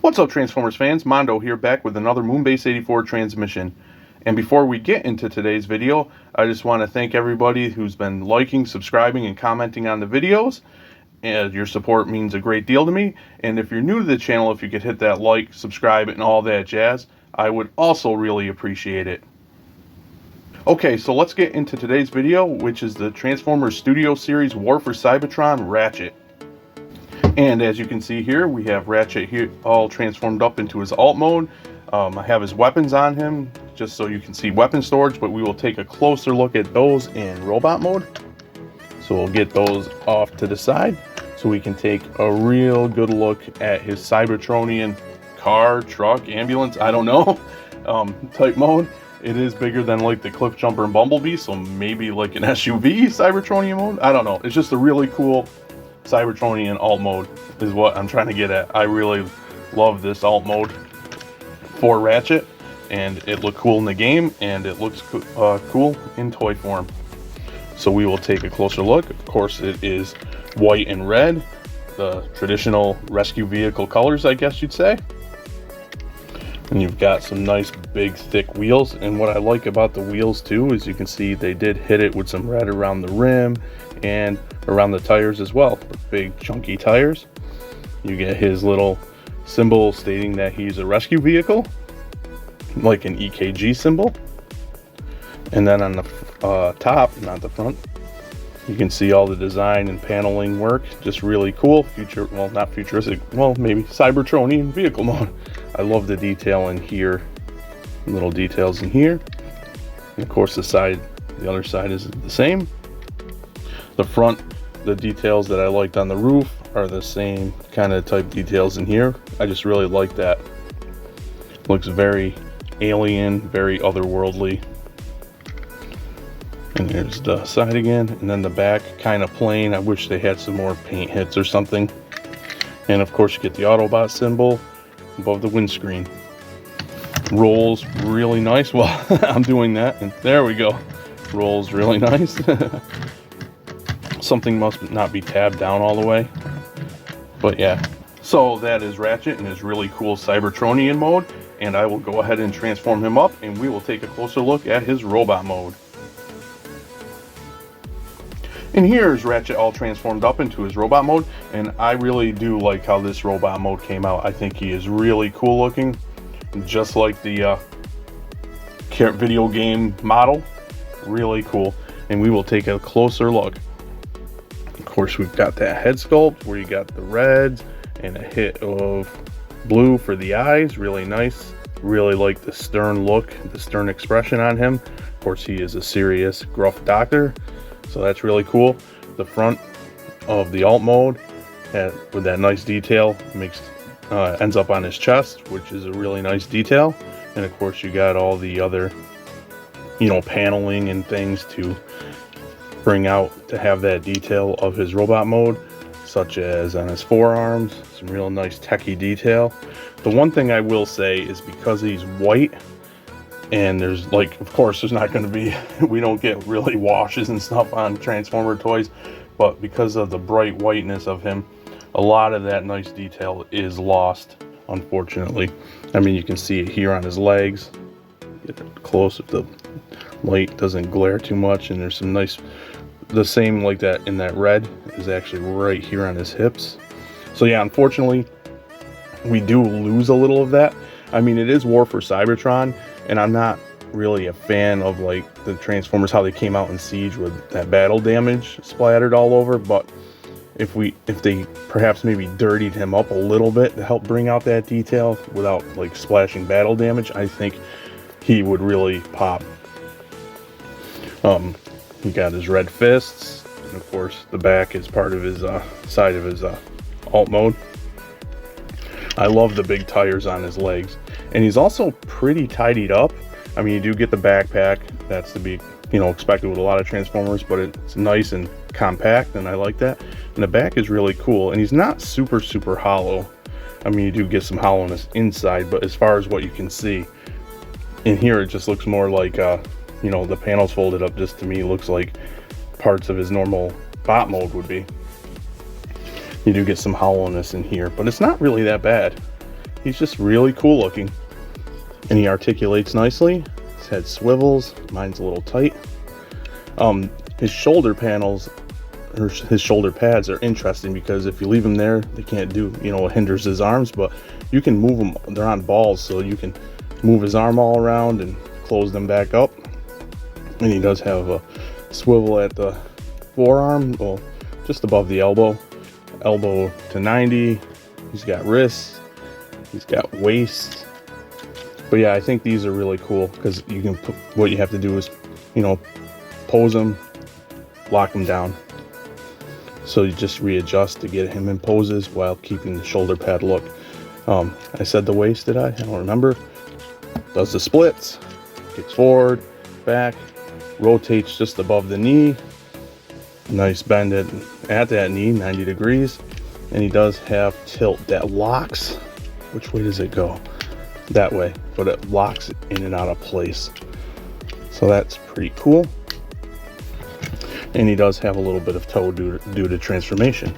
What's up, Transformers fans? Mondo here, back with another Moonbase 84 transmission. And before we get into today's video, I just want to thank everybody who's been liking, subscribing, and commenting on the videos. And your support means a great deal to me. And if you're new to the channel, if you could hit that like, subscribe, and all that jazz, I would also really appreciate it. Okay, so let's get into today's video, which is the Transformers Studio Series War for Cybertron Ratchet. And as you can see here, we have Ratchet here all transformed up into his alt mode. I have his weapons on him just so you can see weapon storage, but we will take a closer look at those in robot mode. So we'll get those off to the side so we can take a real good look at his Cybertronian car, truck, ambulance, I don't know, type mode. It is bigger than like the Cliff Jumper and Bumblebee, so maybe like an SUV Cybertronian mode. I don't know. It's just a really cool Cybertronian alt mode is what I'm trying to get at. I really love this alt mode for Ratchet, and it looked cool in the game, and it looks cool in toy form. So we will take a closer look. Of course, it is white and red, the traditional rescue vehicle colors, I guess you'd say. And you've got some nice big thick wheels, and what I like about the wheels too is you can see they did hit it with some red around the rim and around the tires as well. The big chunky tires. You get his little symbol stating that he's a rescue vehicle, like an EKG symbol. And then on the top, not the front, you can see all the design and paneling work. Just really cool. Well, not futuristic, well, maybe Cybertronian vehicle mode. I love the detail in here, little details in here. And of course the other side is the same. The front, the details that I liked on the roof are the same kind of type details in here. I just really like that. Looks very alien, very otherworldly. And here's the side again, and then the back kind of plain. I wish they had some more paint hits or something. And of course you get the Autobot symbol above the windscreen. Rolls really nice. Well, I'm doing that, and there we go. Rolls really nice. Something must not be tabbed down all the way, but yeah. So that is Ratchet in his really cool Cybertronian mode, and I will go ahead and transform him up, and we will take a closer look at his robot mode. And here's Ratchet all transformed up into his robot mode, and I really do like how this robot mode came out. I think he is really cool looking, just like the video game model. Really cool, and we will take a closer look. Of course, we've got that head sculpt where you got the reds and a hit of blue for the eyes. Really nice. Really like the stern look, the stern expression on him. Of course, he is a serious, gruff doctor. So that's really cool. The front of the alt mode with that nice detail ends up on his chest, which is a really nice detail. And of course you got all the other, paneling and things to bring out to have that detail of his robot mode, such as on his forearms, some real nice techie detail. The one thing I will say is because he's white, and there's of course there's not going to be, we don't get really washes and stuff on Transformer toys, but because of the bright whiteness of him, a lot of that nice detail is lost, unfortunately. I mean, you can see it here on his legs. Get it close if the light doesn't glare too much, and there's some nice, the same like that in that red is actually right here on his hips. So yeah, unfortunately, we do lose a little of that. I mean, it is War for Cybertron, and I'm not really a fan of the Transformers, how they came out in Siege with that battle damage splattered all over. But if they perhaps maybe dirtied him up a little bit to help bring out that detail without splashing battle damage, I think he would really pop. He got his red fists, and of course the back is part of his side of his alt mode. I love the big tires on his legs, and he's also pretty tidied up. I mean, you do get the backpack. That's to be, expected with a lot of Transformers, but it's nice and compact, and I like that. And the back is really cool, and he's not super hollow. I mean, you do get some hollowness inside, but as far as what you can see in here, it just looks more like, the panels folded up. Just to me looks like parts of his normal bot mode would be. You do get some hollowness in here, but it's not really that bad. he's just really cool looking. And he articulates nicely. His head swivels. Mine's a little tight. His shoulder panels, or his shoulder pads, are interesting because if you leave them there, they can't do, it hinders his arms, but you can move them. They're on balls, so you can move his arm all around and close them back up. And he does have a swivel at the forearm, well, just above the elbow to 90. He's got wrists, he's got waist. But yeah, I think these are really cool because you can put, what you have to do is, pose them, lock them down. So you just readjust to get him in poses while keeping the shoulder pad look. I said the waist, did I? I don't remember. Does the splits, kicks forward, back, rotates just above the knee. Nice bend at that knee, 90 degrees. And he does have tilt that locks. Which way does it go? That way, but it locks it in and out of place. So that's pretty cool. And he does have a little bit of toe due to transformation.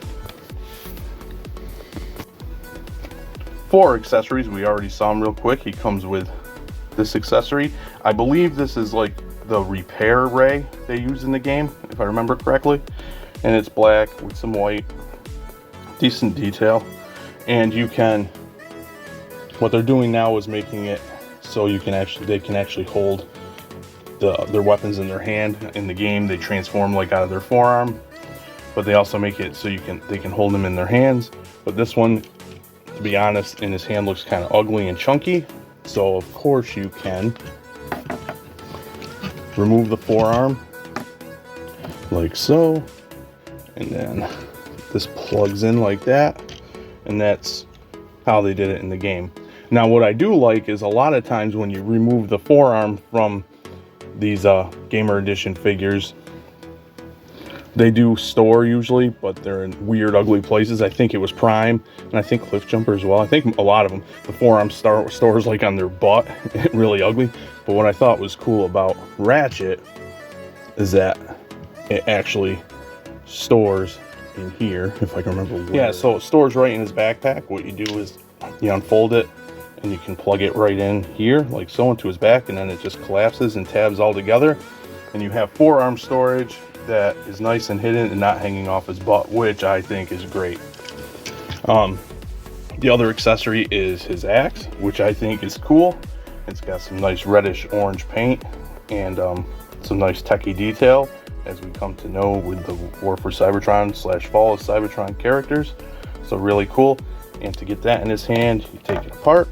For accessories, we already saw him real quick. He comes with this accessory. I believe this is like the repair ray they use in the game, if I remember correctly. And it's black with some white. Decent detail. And you can, what they're doing now is making it so they can actually hold their weapons in their hand. In the game, they transform like out of their forearm, but they also make it so they can hold them in their hands. But this one, to be honest, in his hand looks kind of ugly and chunky. So of course you can remove the forearm like so, and then this plugs in like that, and that's how they did it in the game. Now what I do like is a lot of times when you remove the forearm from these Gamer Edition figures, they do store usually, but they're in weird, ugly places. I think it was Prime, and I think Cliff Jumper as well. I think a lot of them, the forearm stores like on their butt, really ugly. But what I thought was cool about Ratchet is that it actually stores in here, if I can remember where. Yeah, so it stores right in his backpack. What you do is you unfold it, and you can plug it right in here, like so, into his back, and then it just collapses and tabs all together. And you have forearm storage that is nice and hidden and not hanging off his butt, which I think is great. The other accessory is his axe, which I think is cool. It's got some nice reddish orange paint and some nice techie detail, as we come to know with the War for Cybertron / Fall of Cybertron characters. So really cool. And to get that in his hand, you take it apart,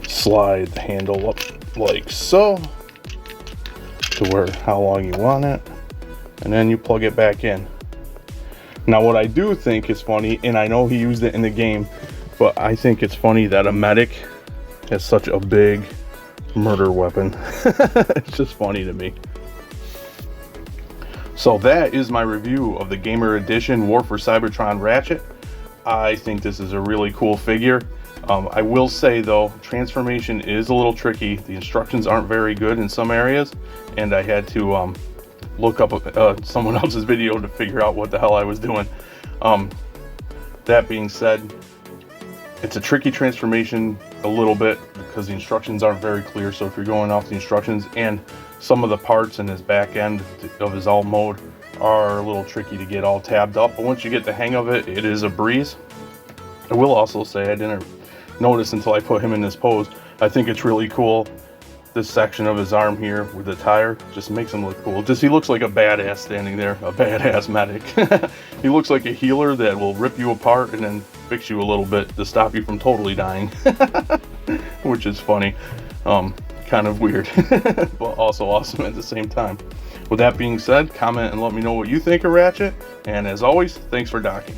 slide the handle up like so to where how long you want it, and then you plug it back in. Now what I do think is funny, and I know he used it in the game, but I think it's funny that a medic has such a big murder weapon. It's just funny to me. So that is my review of the Gamer Edition War for Cybertron Ratchet. I think this is a really cool figure. I will say though, transformation is a little tricky. The instructions aren't very good in some areas, and I had to look up someone else's video to figure out what the hell I was doing. That being said, it's a tricky transformation a little bit because the instructions aren't very clear. So if you're going off the instructions, and some of the parts in his back end of his alt mode are a little tricky to get all tabbed up, but once you get the hang of it, it is a breeze. I will also say, I didn't notice until I put him in this pose, I think it's really cool, this section of his arm here with the tire just makes him look cool. He looks like a badass standing there, a badass medic. He looks like a healer that will rip you apart and then fix you a little bit to stop you from totally dying. Which is funny, kind of weird, but also awesome at the same time. With that being said, comment and let me know what you think of Ratchet, and as always, thanks for docking.